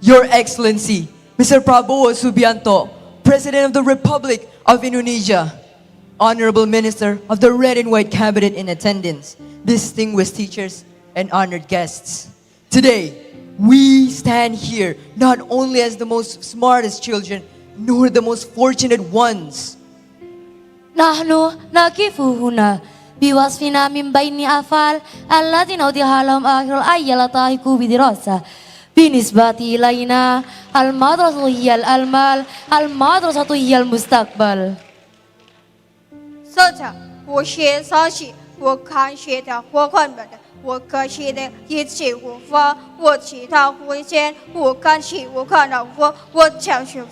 Your Excellency, Mr. Prabowo Subianto, President of the Republic of Indonesia, Honorable Minister of the Red and White Cabinet in attendance, distinguished teachers, and honored guests. Today, we stand here not only as the most smartest children, nor the most fortunate ones. نحن نقف هنا بوصفنا من بين أفعال الذين أوديهم آخر الآية لطاهق بدراسة. بالنسبة إلينا المدرسة هي الأمل، المدرسة هي المستقبل. 社长，我学商学，我看学的我看本的，我可学的一切我发，我其他会见，我看戏，我看到我讲学。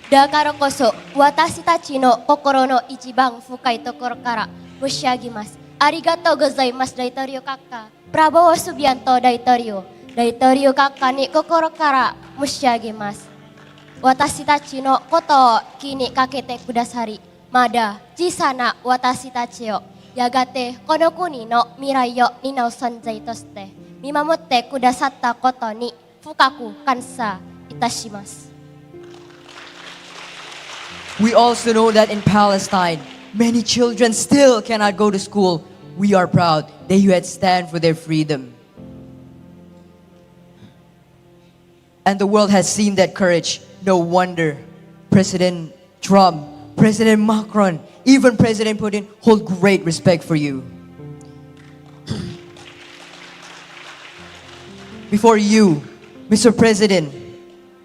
だからこそ私たちの心の一番深いところから申し上げます。ありがとうございます、大統領閣下。Prabowo Subianto 大統領。大統領閣下に心から申し上げます。私たちのことを気にかけてくださり、まだ小さな私たちをやがてこの国の未来を担う存在として見守ってくださったことに深く感謝いたします。We also know that in Palestine, many children still cannot go to school. We are proud that you had stand for their freedom. And the world has seen that courage. No wonder President Trump, President Macron, even President Putin hold great respect for you. Before you, Mr. President,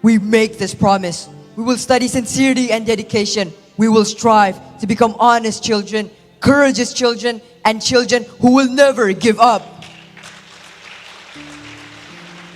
we make this promise. We will study sincerity and dedication. We will strive to become honest children, courageous children, and children who will never give up.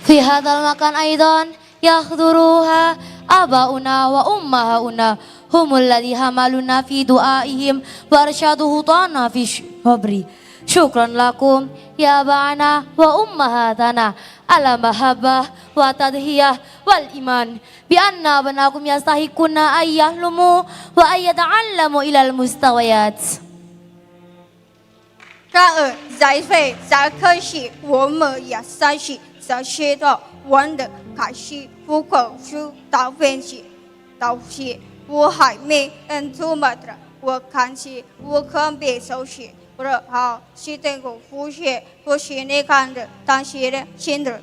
في هذا المكان أيضا يحضرها آباؤنا وأمهاتنا هم الذي حملونا في دعائهم وارشدوا خطانا في الصبر. شكرا لكم يا آباءنا وأمهاتنا على محبة وتضحية والإيمان بأن أبناءكم يستحقون أن يحلموا وأن يتعلموا إلى المستويات. 然而，在非在可惜，我们也相信，在学到我的开始不可数到分析，到时我还没出门的，我看起我可别熟悉，我的好是能够复习，我是你看的，当时的心的。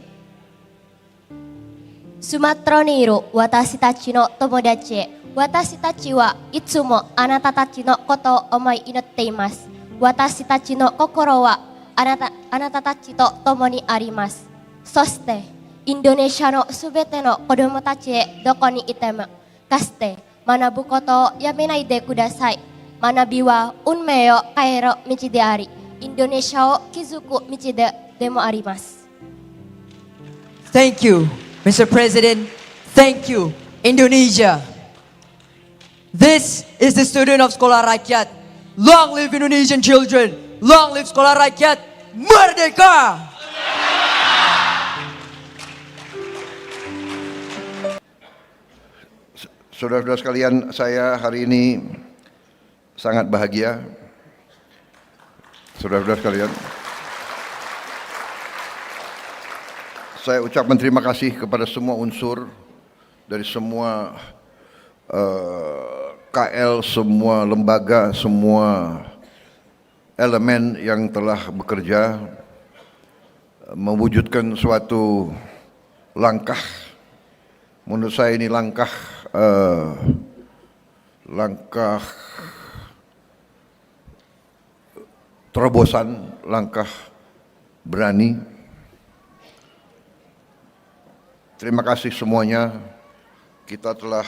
スマトロにいる私たちの友達へ、私たちはいつもあなたたちのことを思い祈っています。私たちの心はあなたたちと共にあります。そしてインドネシアのすべての子供たちへどこにいても決して学ぶことをやめないでください。学びは運命を変える道であり、インドネシアを築く道でもあります。Thank you, Mr. President. Thank you, Indonesia. This is the student of Sekolah Rakyat. Long live Indonesian children. Long live Sekolah Rakyat. Merdeka! Saudara-saudara sekalian, saya hari ini sangat bahagia. Saudara-saudara sekalian, saya ucapkan terima kasih kepada semua unsur dari semua KL, semua lembaga, semua elemen yang telah bekerja mewujudkan suatu langkah. Menurut saya ini langkah terobosan, langkah berani. Terima kasih semuanya. Kita telah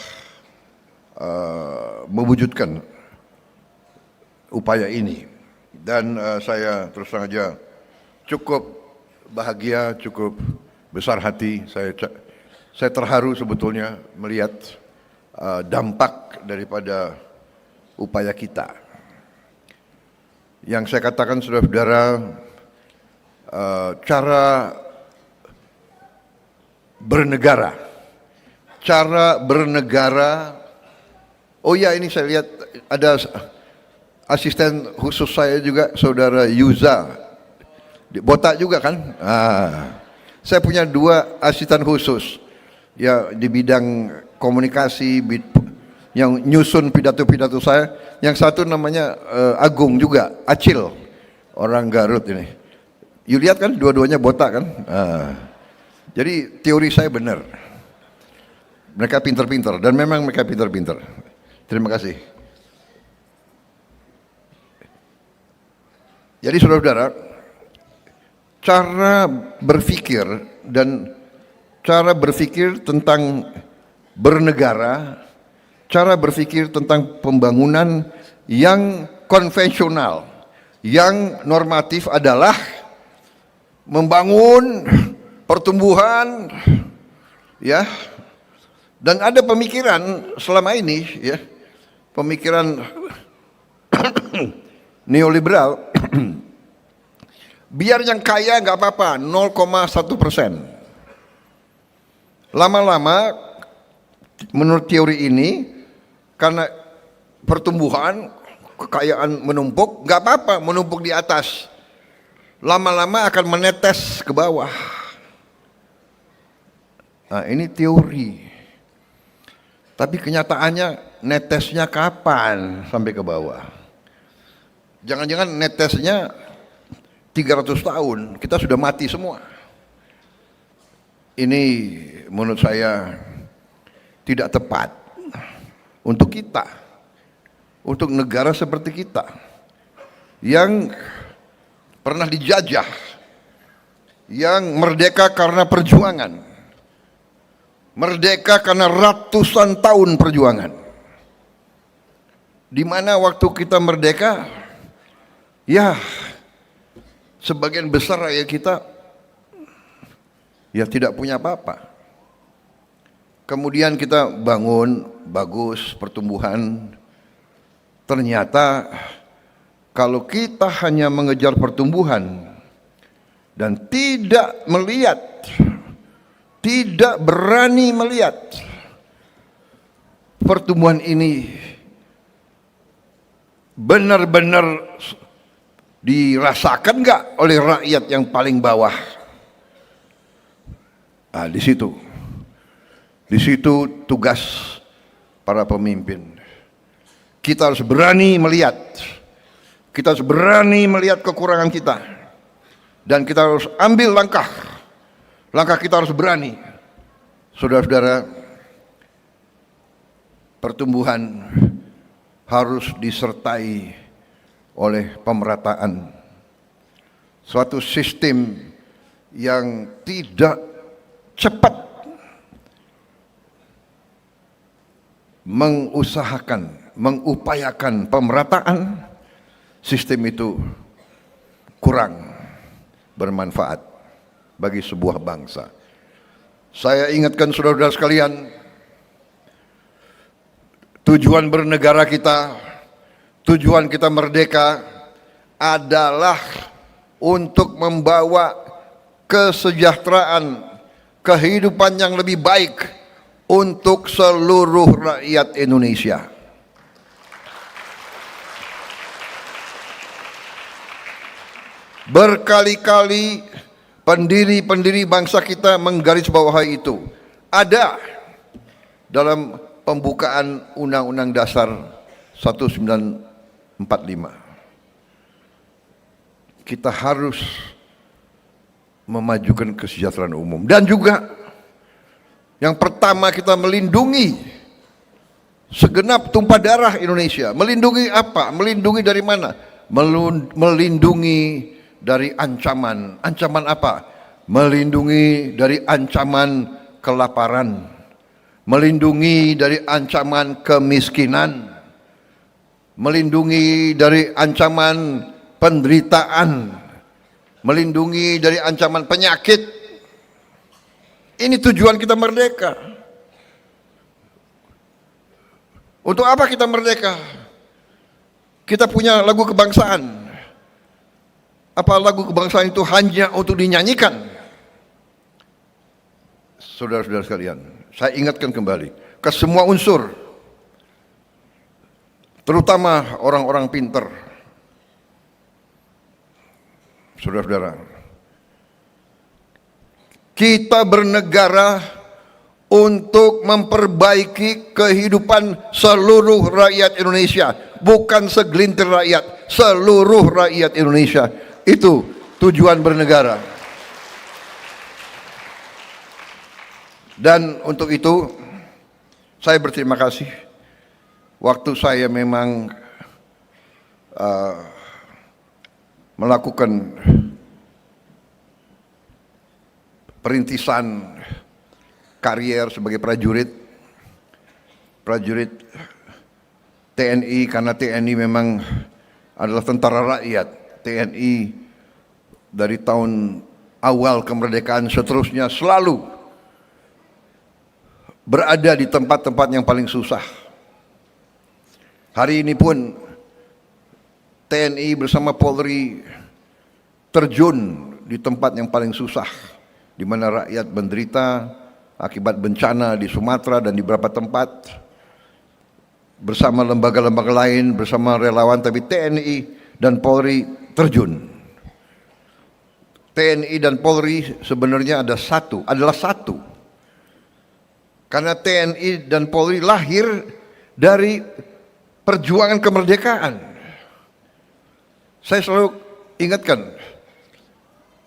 mewujudkan upaya ini, dan saya terus terang saja cukup bahagia, cukup besar hati. Saya terharu sebetulnya melihat dampak daripada upaya kita. Yang saya katakan, saudara-saudara, cara bernegara. Oh ya, ini saya lihat ada asisten khusus saya juga, saudara Yuza, botak juga kan? Saya punya 2 asisten khusus ya di bidang komunikasi, yang nyusun pidato-pidato saya. Yang satu namanya Agung juga, Acil, orang Garut ini. You lihat kan dua-duanya botak kan? Jadi teori saya benar. Mereka pinter-pinter dan memang mereka pinter-pinter. Terima kasih. Jadi saudara-saudara, cara berpikir dan cara berpikir tentang bernegara, cara berpikir tentang pembangunan yang konvensional, yang normatif adalah membangun pertumbuhan, ya. Dan ada pemikiran selama ini, ya, pemikiran neoliberal, biar yang kaya nggak apa-apa, 0,1%. Lama-lama, menurut teori ini, karena pertumbuhan, kekayaan menumpuk, nggak apa-apa menumpuk di atas. Lama-lama akan menetes ke bawah. Nah, ini teori. Tapi kenyataannya netesnya kapan sampai ke bawah? Jangan-jangan netesnya 300 tahun, kita sudah mati semua. Ini menurut saya tidak tepat untuk kita, untuk negara seperti kita yang pernah dijajah, yang merdeka karena perjuangan, merdeka karena ratusan tahun perjuangan. Di mana waktu kita merdeka, ya sebagian besar rakyat kita ya tidak punya apa-apa. Kemudian kita bangun, bagus pertumbuhan. Ternyata kalau kita hanya mengejar pertumbuhan dan tidak melihat, tidak berani melihat pertumbuhan ini benar-benar dirasakan nggak oleh rakyat yang paling bawah? Nah, di situ tugas para pemimpin. Kita harus berani melihat, kita harus berani melihat kekurangan kita, dan kita harus ambil langkah. Langkah kita harus berani. Saudara-saudara, pertumbuhan harus disertai oleh pemerataan. Suatu sistem yang tidak cepat mengupayakan pemerataan, sistem itu kurang bermanfaat bagi sebuah bangsa. Saya ingatkan saudara-saudara sekalian, tujuan bernegara kita, tujuan kita merdeka adalah untuk membawa kesejahteraan, kehidupan yang lebih baik untuk seluruh rakyat Indonesia. Berkali-kali pendiri-pendiri bangsa kita menggarisbawahi itu. Ada dalam pembukaan Undang-Undang Dasar 1945. Kita harus memajukan kesejahteraan umum. Dan juga yang pertama kita melindungi segenap tumpah darah Indonesia. Melindungi apa? Melindungi dari mana? Melindungi dari ancaman. Ancaman apa? Melindungi dari ancaman kelaparan. Melindungi dari ancaman kemiskinan. Melindungi dari ancaman penderitaan. Melindungi dari ancaman penyakit. Ini tujuan kita merdeka. Untuk apa kita merdeka? Kita punya lagu kebangsaan. Apa lagu kebangsaan itu hanya untuk dinyanyikan? Saudara-saudara sekalian, saya ingatkan kembali ke semua unsur, terutama orang-orang pinter. Saudara-saudara, Kita bernegara untuk memperbaiki kehidupan seluruh rakyat Indonesia, bukan segelintir rakyat, seluruh rakyat Indonesia. Itu tujuan bernegara. Dan untuk itu saya berterima kasih. Waktu saya memang melakukan perintisan karier sebagai prajurit TNI, karena TNI memang adalah tentara rakyat. TNI dari tahun awal kemerdekaan seterusnya selalu berada di tempat-tempat yang paling susah. Hari ini pun TNI bersama Polri terjun di tempat yang paling susah, di mana rakyat menderita akibat bencana di Sumatera dan di beberapa tempat, bersama lembaga-lembaga lain, bersama relawan, tapi TNI dan Polri terjun. TNI dan Polri sebenarnya adalah satu. Karena TNI dan Polri lahir dari perjuangan kemerdekaan. Saya selalu ingatkan,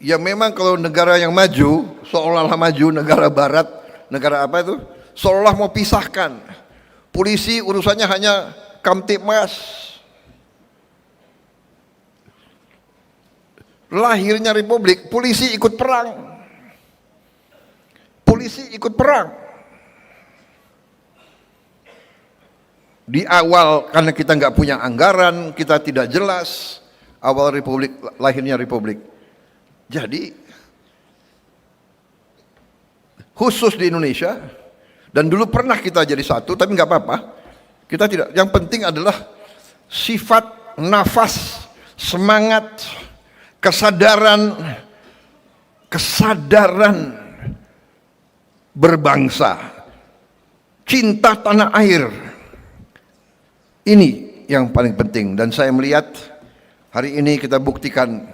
ya memang kalau negara yang maju, seolah-olah maju, negara barat, negara apa itu, seolah mau pisahkan. Polisi urusannya hanya Kamtibmas. Lahirnya republik, polisi ikut perang. Polisi ikut perang. Di awal karena kita nggak punya anggaran, kita tidak jelas awal republik, lahirnya republik. Jadi khusus di Indonesia, dan dulu pernah kita jadi satu, tapi nggak apa-apa. Kita tidak. Yang penting adalah sifat, nafas, semangat, kesadaran berbangsa, cinta tanah air. Ini yang paling penting, dan saya melihat hari ini kita buktikan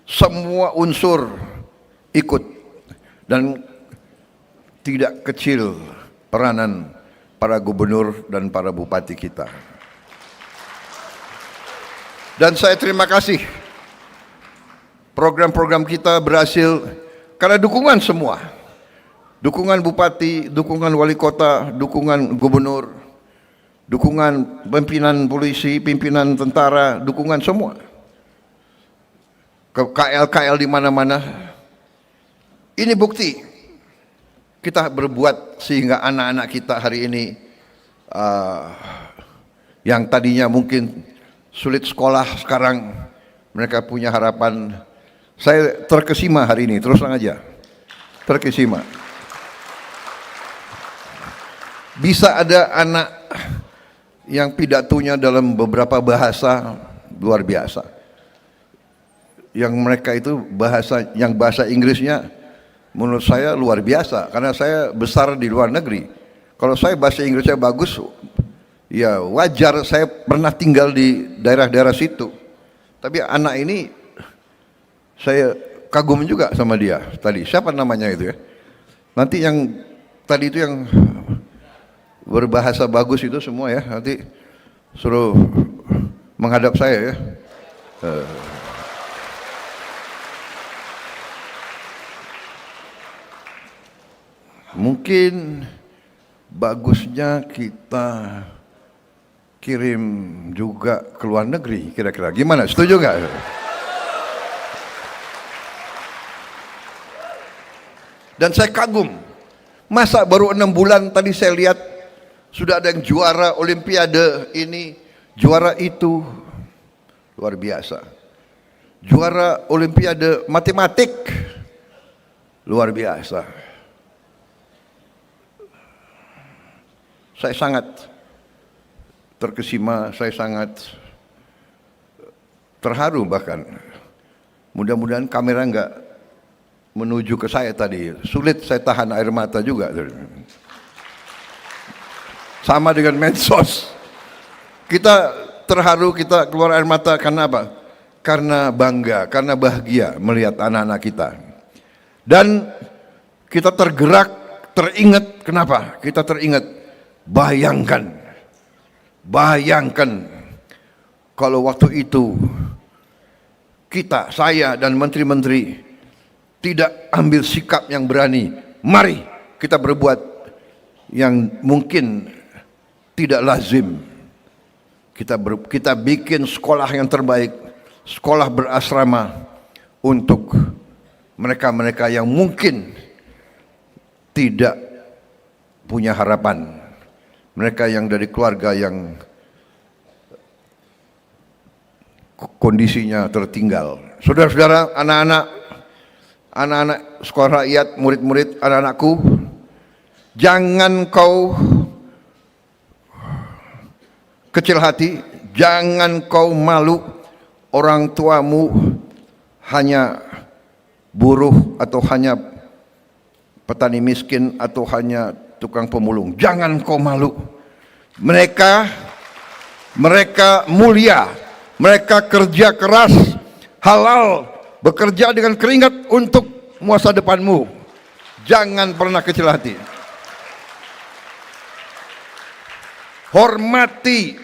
semua unsur ikut, dan tidak kecil peranan para gubernur dan para bupati kita. Dan saya terima kasih, program-program kita berhasil karena dukungan semua. Dukungan bupati, dukungan wali kota, dukungan gubernur, dukungan pimpinan polisi, pimpinan tentara, dukungan semua. KL di mana-mana. Ini bukti kita berbuat sehingga anak-anak kita hari ini yang tadinya mungkin sulit sekolah, sekarang mereka punya harapan. Saya terkesima hari ini, terus terang aja, terkesima. Bisa ada anak yang pidatonya dalam beberapa bahasa luar biasa. Yang mereka itu bahasa Inggrisnya menurut saya luar biasa, karena saya besar di luar negeri. Kalau saya bahasa Inggrisnya bagus, ya wajar, saya pernah tinggal di daerah-daerah situ. Tapi anak ini saya kagum juga sama dia tadi. Siapa namanya itu ya? Nanti yang tadi itu yang berbahasa bagus itu semua ya, nanti suruh menghadap saya ya. Mungkin bagusnya kita kirim juga ke luar negeri, kira-kira gimana? Setuju nggak? Dan saya kagum, masa baru 6 bulan tadi saya lihat sudah ada yang juara olimpiade ini, juara itu, luar biasa. Juara olimpiade matematik, luar biasa. Saya sangat terkesima, saya sangat terharu bahkan. Mudah-mudahan kamera enggak menuju ke saya tadi. Sulit saya tahan air mata juga. Sama dengan medsos. Kita terharu, kita keluar air mata karena apa? Karena bangga, karena bahagia melihat anak-anak kita. Dan kita tergerak, teringat. Kenapa? Kita teringat. Bayangkan kalau waktu itu kita, saya dan menteri-menteri tidak ambil sikap yang berani. Mari kita berbuat yang mungkin tidak lazim. Kita bikin sekolah yang terbaik, sekolah berasrama untuk mereka-mereka yang mungkin tidak punya harapan. Mereka yang dari keluarga yang kondisinya tertinggal. Saudara-saudara, anak-anak sekolah rakyat, murid-murid, anak-anakku, jangan kau kecil hati, jangan kau malu orang tuamu hanya buruh atau hanya petani miskin atau hanya tukang pemulung. Jangan kau malu. Mereka mulia, mereka kerja keras, halal, bekerja dengan keringat untuk masa depanmu. Jangan pernah kecil hati. Hormati